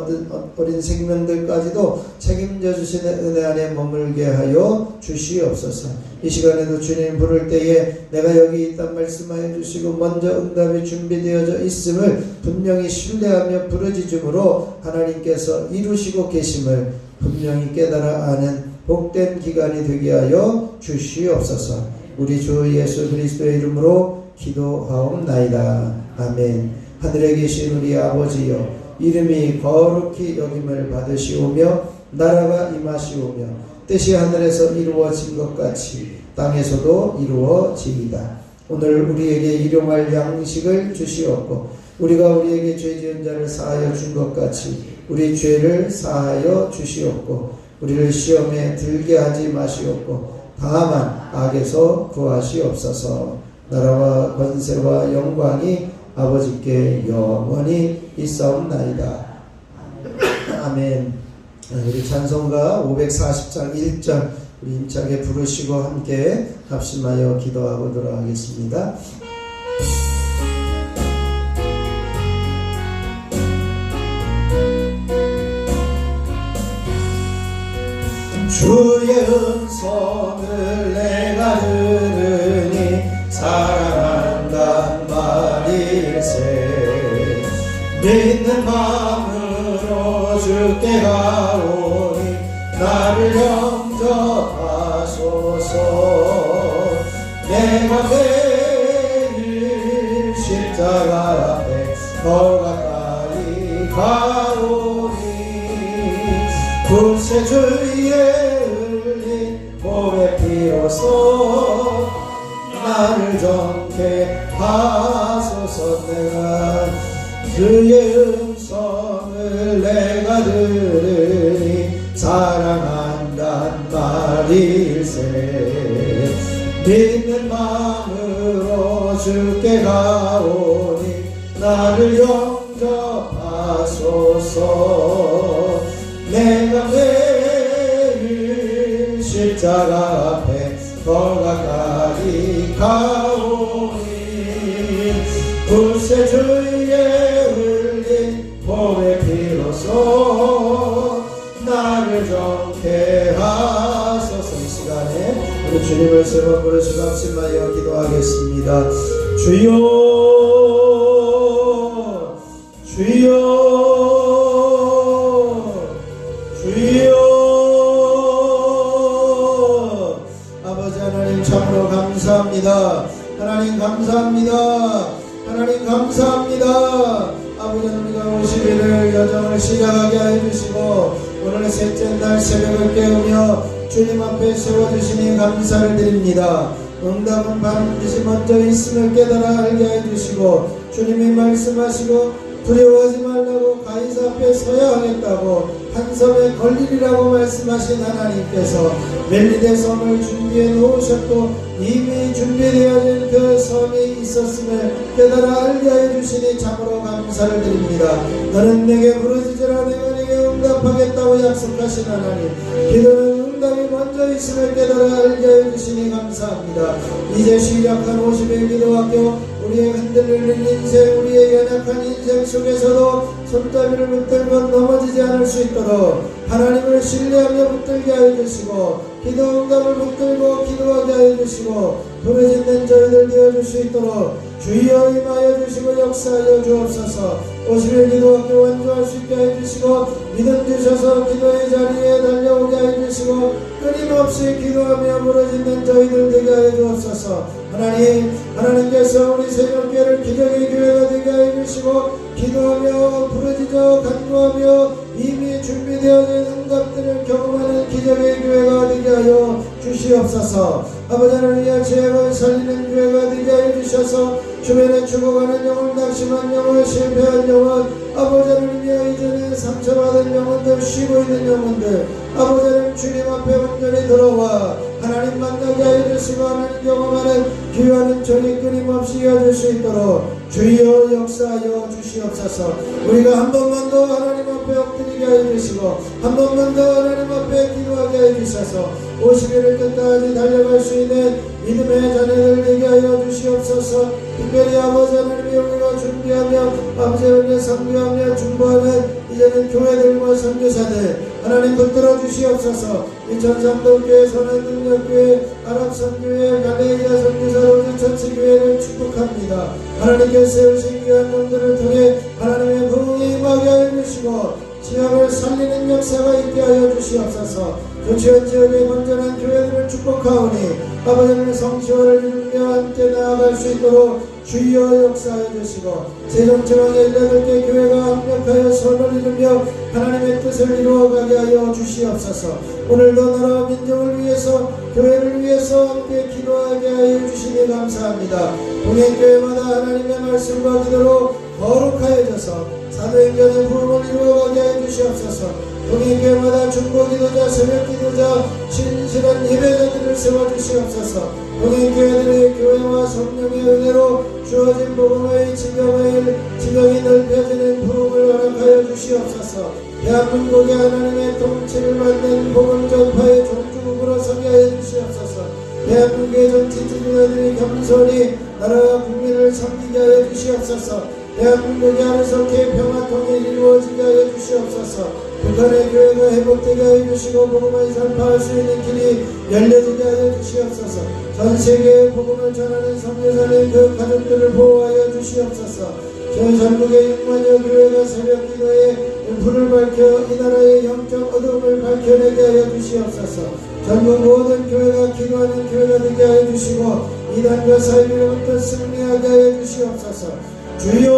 Speaker 1: 어린 생명들까지도 책임져 주시는 은혜 안에 머물게 하여 주시옵소서. 이 시간에도 주님 부를 때에 내가 여기 있단 말씀하여 주시고 먼저 응답이 준비되어져 있음을 분명히 신뢰하며 부르짖음으로 하나님께서 이루시고 계심을 분명히 깨달아 아는 복된 기간이 되게 하여 주시옵소서. 우리 주 예수 그리스도의 이름으로 기도하옵나이다. 아멘. 하늘에 계신 우리 아버지여, 이름이 거룩히 여김을 받으시오며 나라가 임하시오며 뜻이 하늘에서 이루어진 것 같이 땅에서도 이루어지이다. 오늘 우리에게 일용할 양식을 주시옵고 우리가 우리에게 죄 지은 자를 사하여 준 것 같이 우리 죄를 사하여 주시옵고 우리를 시험에 들게 하지 마시옵고 다만 악에서 구하시옵소서. 나라와 권세와 영광이 아버지께 영원히 있사옵나이다. 아멘. 우리 찬송가 540장 1절 우리 힘차게 부르시고 함께 합심하여 기도하도록 하겠습니다. 주의 음성을 내가 들으니 사랑한단 말일세. 믿는 마음으로 주께 가오니 나를 영접하소서. 내가 매일 십자가 앞에 더 가까이 가오니 구세주의 흘린 몸의 피로써 나를 정케 하소서. 내가 주의 음성을 내가 들으니 사랑한단 말일세. 믿는 마음으로 주께 가오니 나를 영접하소서. 내가 매일 십자가 앞에 더 가까이 가오니 구세주의 흘린 몸의 피로써 나를 정케 하소서. 이 시간에 우리 주님을 세 번 부르시고 합심하여 기도하겠습니다. 주여 주여 주여. 아버지 하나님 참으로 감사합니다. 하나님 감사합니다. 하나님 감사합니다. 아버지 우리가 50일을 여정을 시작하게 해주시고 오늘의 셋째 날 새벽을 깨우며 주님 앞에 세워주시니 감사를 드립니다. 응답은 반드시 먼저 있음을 깨달아 알게 해주시고 주님이 말씀하시고 두려워하지 말라고 가이사 앞에 서야 하겠다고 한 섬에 걸리리라고 말씀하신 하나님께서 멜리데 섬을 준비해 놓으셨고 이미 준비되어진 그 섬이 있었음을 깨달아 알게 해주시니 참으로 감사를 드립니다. 너는 내게 부르짖으라 내가 내게 응답하겠다고 약속하신 하나님, 기도는 응답이 먼저 있음을 깨달아 알게 해주시니 감사합니다. 이제 시작한 50일 기도학교 우리의 흔들리는 인생, 우리의 연약한 인생 속에서도 손잡이를 붙들고 넘어지지 않을 수 있도록 하나님을 신뢰하며 붙들게 하여 주시고 기도 응답을 붙들고 기도하게 하여 주시고 부르짖는 저희들 되어줄 수 있도록 주여 임하여 주시고 역사하여 주옵소서. 50일 기도학교 완주할 수 있게 하여 주시고 믿음 주셔서 기도의 자리에 달려오게 하여 주시고 끊임없이 기도하며 부르짖는 저희들 되게 하여 주옵소서. 하나님께서 우리 새벽교회를 기적의 교회가 되게 하여 주시고 기도하며 부르짖어 간구하며 이미 준비되어져 있는 응답들을 경험하는 기적의 교회가 되게 하여 주시옵소서. 아버지 하나님, 죄악을 살리는 교회가 되게 하여 주셔서 주변에 죽어가는 영혼, 낙심한 영혼, 실패한 영혼, 아버지 하나님이여 이전에 상처받은 영혼들, 쉬고 있는 영혼들, 아버지 하나님 주님 앞에 온전히 들어와 하나님 만나게 하여 주시고 하나님 경험하는 귀하는 전이 끊임없이 이어질 수 있도록 주여 역사하여 주시옵소서. 우리가 한 번만 더 하나님 앞에 엎드리게 하여 주시고 한 번만 더 하나님 앞에 기도하게 하여 주셔서 50일을 끝까지 달려갈 수 있는 믿음의 자녀들 되게 하여 주시옵소서. 특별히 아버지 하나님이 우리가 준비하며 아버지 하나님의 선교하며 중보하는 이제는 교회들과 선교사들 하나님 붙들어 주시옵소서. 이 전삼도교회, 선한능력교회, 아랍선교회, 갈레이아 선교사 로즈 처치교회를 축복합니다. 하나님께서 세우신 귀한 영들을 통해 하나님의 부흥이 임하게 하여 주시고 지역을 살리는 역사가 있게 하여 주시옵소서. 조치원 지역의 건전한 교회들을 축복하오니 아버지 하나님의 성취와를 이루며 함께 나아갈 수 있도록 주여 역사하여 주시고 세종지방의 18개 교회가 합력하여 선을 이루며 하나님의 뜻을 이루어가게 하여 주시옵소서. 오늘도 나라 민족을 위해서 교회를 위해서 함께 기도하게 하여 주시니 감사합니다. 동행교회마다 하나님의 말씀과 기도로 거룩하여져서 사도행전의 부흥을 이루어가게 하여 주시옵소서. 동행교회마다 중보기도자, 새벽기도자, 신실한 예배자들을 세워주시옵소서. 동행교회들의 교회와 성령의 은혜로 주어진 복음의 지경이 넓혀지는 부흥을 허락하여 주시옵소서. 대한민국의 하나님의 통치를 받는 복음 전파의 종주국으로 서게 하여 주시옵소서. 대한민국의 정치 지도자들이 겸손히 나라와 국민을 섬기게 하여 주시옵소서. 대한민국의 하루속히 평화 통일이 이루어지게 하여 주시옵소서. 북한의 교회가 회복되게 하여 주시고 복음을 전파할 수 있는 길이 열려지게 하여 주시옵소서. 전 세계에 복음을 전하는 선교사님 그 가족들을 보호하여 주시옵소서. 전 전국의 6만여 교회가 새벽 기도에 불을 밝혀 이 나라의 영적 어둠을 밝혀내게 하여 주시옵소서. 전국 모든 교회가 기도하는 교회가 되게 하여 주시고 이단과 사이비로부터 승리하게 하여 주시옵소서. 주여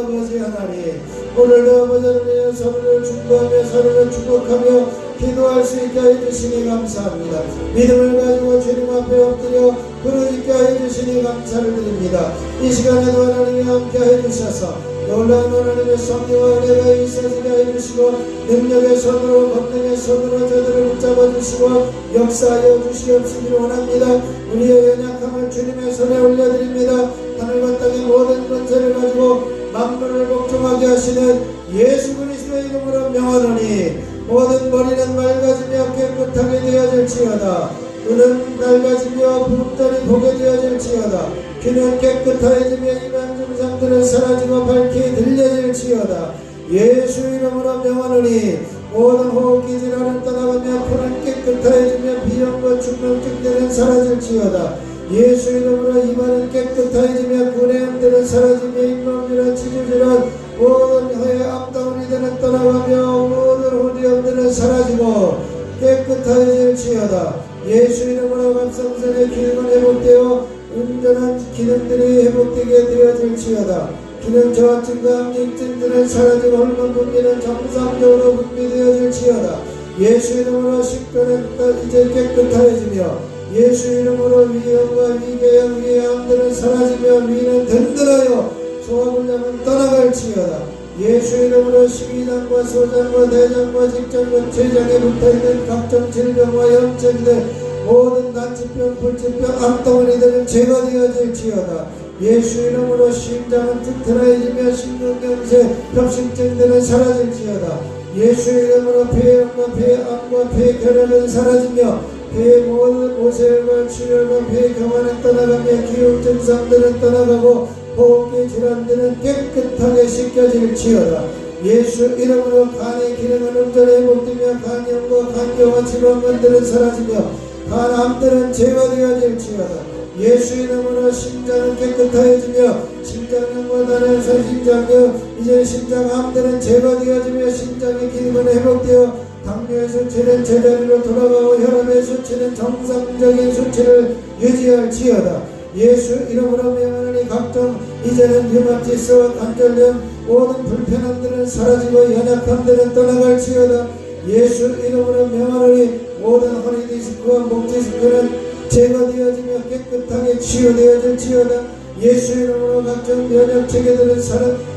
Speaker 1: 아버지 하나님, 오늘도 아버지 하나님 서로를 중보하며 서로를 축복하며 기도할 수 있게 하여 주시니 감사합니다. 믿음을 가지고 주님 앞에 엎드려 부르짖게 하여 주시니 감사를 드립니다. 이 시간에도 하나님이 함께 하여 주셔서 놀라운 하나님의 섭리와 은혜가 있어지게 하여 주시고 능력의 손으로 권능의 손으로 저들을 붙잡아 주시고 역사하여 주시옵시기를 원합니다. 우리의 연약함을 주님의 손에 올려드립니다. 하늘과 땅의 모든 권세를 가지고 만물을 복종하게 하시는 예수 그리스도의 이름으로 명하노니 모든 머리는 맑아지며 깨끗하게 되어질지어다. 눈은 맑아지며 부음들이 보게 되어질지어다. 귀는 깨끗해지며 이만 증상들은 사라지고 밝히 들려질지어다. 예수 이름으로 명하노니 모든 호흡기 질환은 떠나가며 코는 깨끗해지며 비염과 중풍증들은 사라질지어다. 예수 이름으로 입안은 깨끗해지며 구내염들은 사라지며 잇몸질환, 치주질환, 모든 혀의 암덩어리들은 떠나가며 모든 호리염들은 사라지고 깨끗해질지어다. 예수 이름으로 갑상선의 기능은 회복되어 온전한 기능들이 회복되게 되어질지어다. 기능 저하증과 암증들은 사라지고 hormone 분비는 정상적으로 분비되어질지어다. 예수 이름으로 식도는 이제 깨끗해지며 예수 이름으로 위염과 위궤양, 위암들은 사라지며 위는 든든하여 소화불량은 떠나갈지어다. 예수 이름으로 식이장과 소장과 대장과 직장과 췌장에 붙어있는 각종 질병과 염증들 모든 난치병, 불치병, 암덩어리들은 제거되어질지어다. 예수 이름으로 심장은 튼튼해지며 심근경색, 협심증들은 사라질지어다. 예수 이름으로 폐염과 폐암과 폐결핵은 사라지며 폐의 모든 오세혈과 출혈과 폐의 경화는 떠나가며 기흉 증상들은 떠나가고 호흡기 질환들은 깨끗하게 씻겨질지어다. 예수 이름으로 간의 기능은 온전히 회복되며 간염과 간경화 질환들은 사라지며 간암들은 제거되어질지어다. 예수 이름으로 심장은 깨끗해지며 심장염과 단연성 심장염 이제 심장암들은 제거되어지며 심장의 기능은 회복되어 당뇨의 수치는 제자리로 돌아가고 혈압의 수치는 정상적인 수치를 유지할지어다. 예수 이름으로 명하노니 각종 이제는 류마티스와 관절염 모든 불편함들은 사라지고 연약함들은 떠나갈지어다. 예수 이름으로 명하노니 모든 허리디스크와 목디스크는 제거되어지며 깨끗하게 치유되어질지어다. 예수 이름으로 각종 면역체계들은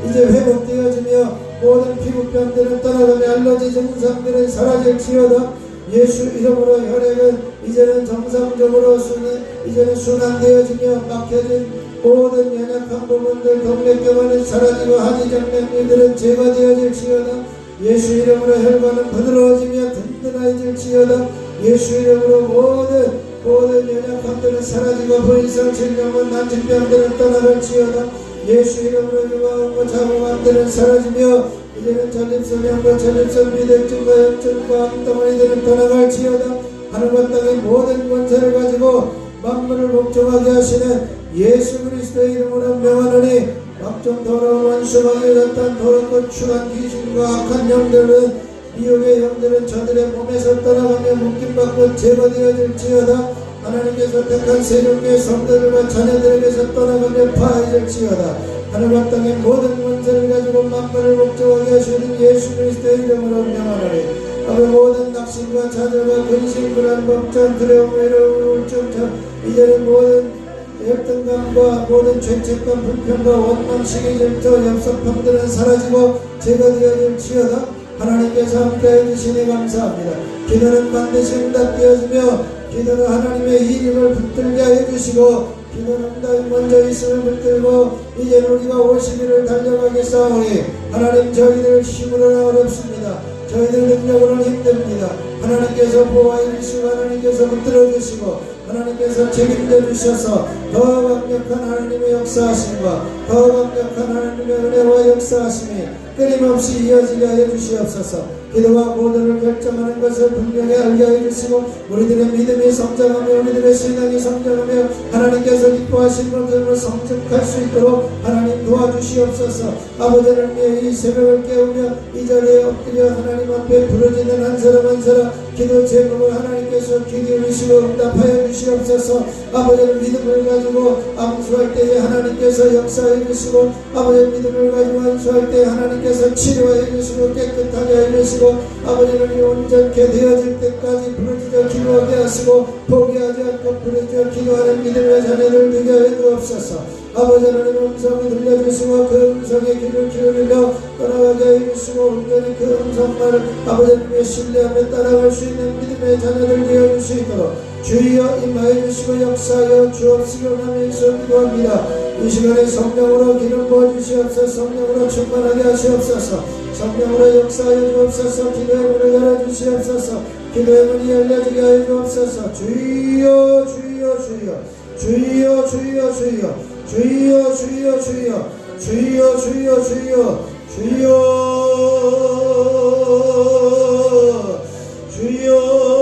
Speaker 1: 이제 회복되어지며 모든 피부병들은 떠나가며 알러지 증상들은 사라질지어다. 예수 이름으로 혈액은 이제는 정상적으로 이제는 순환되어지며 막혀진 모든 연약한 부분들 동맥경화는 사라지고 하지정맥류들은 제거되어질지어다. 예수 이름으로 혈관은 부드러워지며 든든해질지어다. 예수 이름으로 모든 연약함들은 사라지고 불이성 질병과 난치병들은 떠나갈지어다. 예수 이름으로 유방과 자궁암들은 사라지며 이제는 전립선염과 전립선 비대증과 염증과 암덩어리들은 떠나갈지어다. 하늘과 땅의 모든 권세를 가지고 만물을 복종하게 하시는 예수 그리스도의 이름으로 명하노니 각종 더러운 원수마귀 같은 더럽고 추한 귀신과 악한 영들은 미혹의 영들은 저들의 몸에서 떠나가며 묶임받고 제거되어질지어다. 하나님께서 택한 세력의 성도들과 자녀들에게서 떠나가며 파해질지어다. 하늘과 땅의 모든 권세를 가지고 만물을 복종하게 하시는 예수 그리스도의 이름으로 명하노니 아버지 모든 낙심과 좌절과 근심 불안 걱정 두려움 외로움 우울증 이제는 모든 열등감과 모든 죄책감 불평과 원망시기 질투 엽섭함들은 사라지고 제거되어질지어다. 하나님께서 함께해 주시니 감사합니다. 기도는 반드시 응답되어지며 기도는 하나님의 힘을 붙들게 해주시고 기도는 응답이 먼저 있음을 붙들고 이제는 우리가 50일을 달려가겠사오니 하나님 저희들 힘으로는 어렵습니다. 저희들 능력으로는 힘듭니다. 하나님께서 보호해 주시고 하나님께서 붙들어 주시고 하나님께서 책임져 주셔서 더 강력한 하나님의 역사하심과 더 강력한 하나님의 은혜와 역사하심이 끊임없이 이어지게 하여 주시옵소서. 기도와 모두를 결정하는 것을 분명히 알게 하여 주시고 우리들의 믿음이 성장하며 우리들의 신앙이 성장하며 하나님께서 기뻐하신 것들을 성숙할 수 있도록 하나님 도와주시옵소서. 아버지를 위해 이 새벽을 깨우며 이 자리에 엎드려 하나님 앞에 부르짖는 한 사람 한 사람 기도 제목을 하나님께서 귀 기울이시고 응답하여 주시옵소서. 아버지를 믿음을 가지고 암수할 때에 하나님께서 역사해 주시고 아버지의 믿음을 가지고 암수할 때에 하나님께서 치료해 주시고 깨끗하게 해 주시고 아버지를 온전케 되어질 때까지 부르짖어 기도하게 하시고 포기하지 않고 부르짖어 기도하는 믿음의 자녀들 되게 하여 주옵소서. 아버지 하나님 음성을 들려주시고 그 음성에 귀를 기울이며 따라가게 해주시고 온전히 그 음성만을 아버지님의 신뢰하며 따라갈 수 있는 믿음의 자녀들 되어 줄 수 있도록 주여 임하여 주시고 역사하여 주옵시고 하면서 기도합니다. 이 시간에 성령으로 기름 부어주시옵소서. 성령으로 충만하게 하시옵소서. 성령으로 역사하여 주옵소서. 기도의 문을 열어주시옵소서. 기도의 문이 열려지게 하여 주옵소서. 주여 주여 주여 주여 주여 주여 주여 주여 주여 주여 주여 주여 주여 주여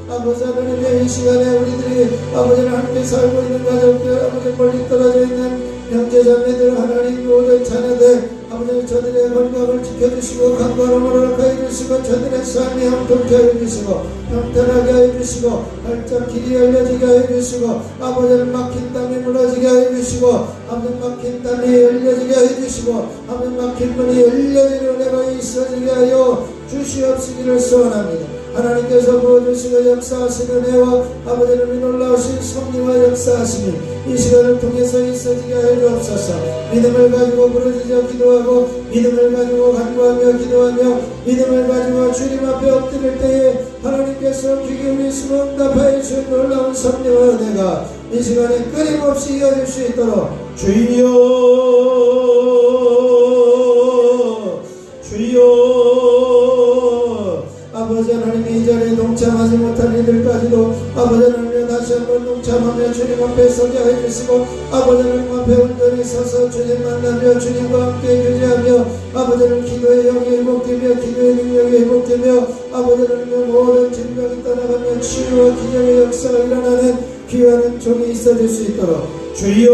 Speaker 1: 아버지 하나님의 이 시간에 우리들이 아버지를 함께 살고 있는 가족들 아버지 멀리 떨어져 있는 형제자매들 하나님 모든 자녀들 아버지 저들의 건강을 지켜주시고 강건함을 허락하여 주시고 저들의 삶이 형통케 하여 주시고 평탄하게 하여 주시고 활짝 길이 열려지게 하여 주시고 아버지를 막힌 땅이 무너지게 하여 주시고 아버지 막힌 땅이 열려지게 하여 주시고 아버지 막힌 문이 열려지는 은혜가 있어지게 하여 주시옵시기를 소원합니다. 하나님께서 부어주시고 역사하시는 은혜와 아버지는 놀라우신 성령과 역사하심이 이 시간을 통해서 있어지게 하여 주옵소서. 믿음을 가지고 부르짖어 기도하고 믿음을 가지고 간구하며 기도하며 믿음을 가지고 주님 앞에 엎드릴 때에 하나님께서 귀 기울이시고 응답하여 주신 놀라운 성령과 은혜가 이 시간에 끊임없이 이어질 수 있도록 주여 아버지 하나님 이 자리에 동참하지 못한 이들까지도 아버지 하나님 다시 한번 동참하며 주님 앞에 서게 해주시고 아버지 하나님 앞에 온전히 서서 주님 만나며 주님과 함께 교제하며 아버지를 기도의 영이 회복되며 기도의 능력이 회복되며 아버지 하나님 모든 질병이 떠나가며 치유와 기적의 역사가 일어나는 귀한 종이 있어질 수 있도록 주여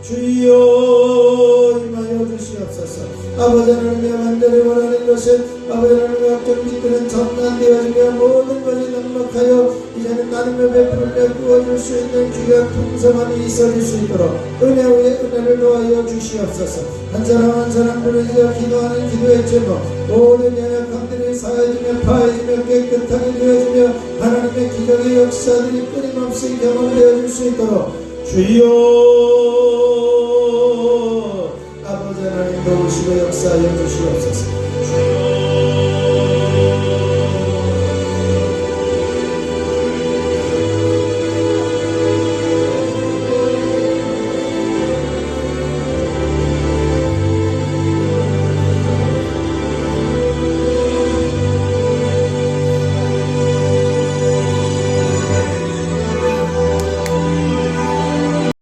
Speaker 1: 주여 임하여 주시옵소서. 아버지 하나님의 완전히 원하는 것은 아버지 하나님의 어떤 믿들은 전환되어지며 모든 것이 넉넉하여 이제는 나눔의 베풀며 부어줄 수 있는 귀한 풍성함이 있어질 수 있도록 은혜 위에 은혜를 더하여 주시옵소서. 한 사람 한 사람 부르짖어 기도하는 기도의 제목 모든 연약함들이 사해지며 파해지며 깨끗하게 되어지며 하나님의 기적의 역사들이 끊임없이 경험되어질 수 있도록 주여 아버지 하나님 도우시고 역사하여 주시옵소서.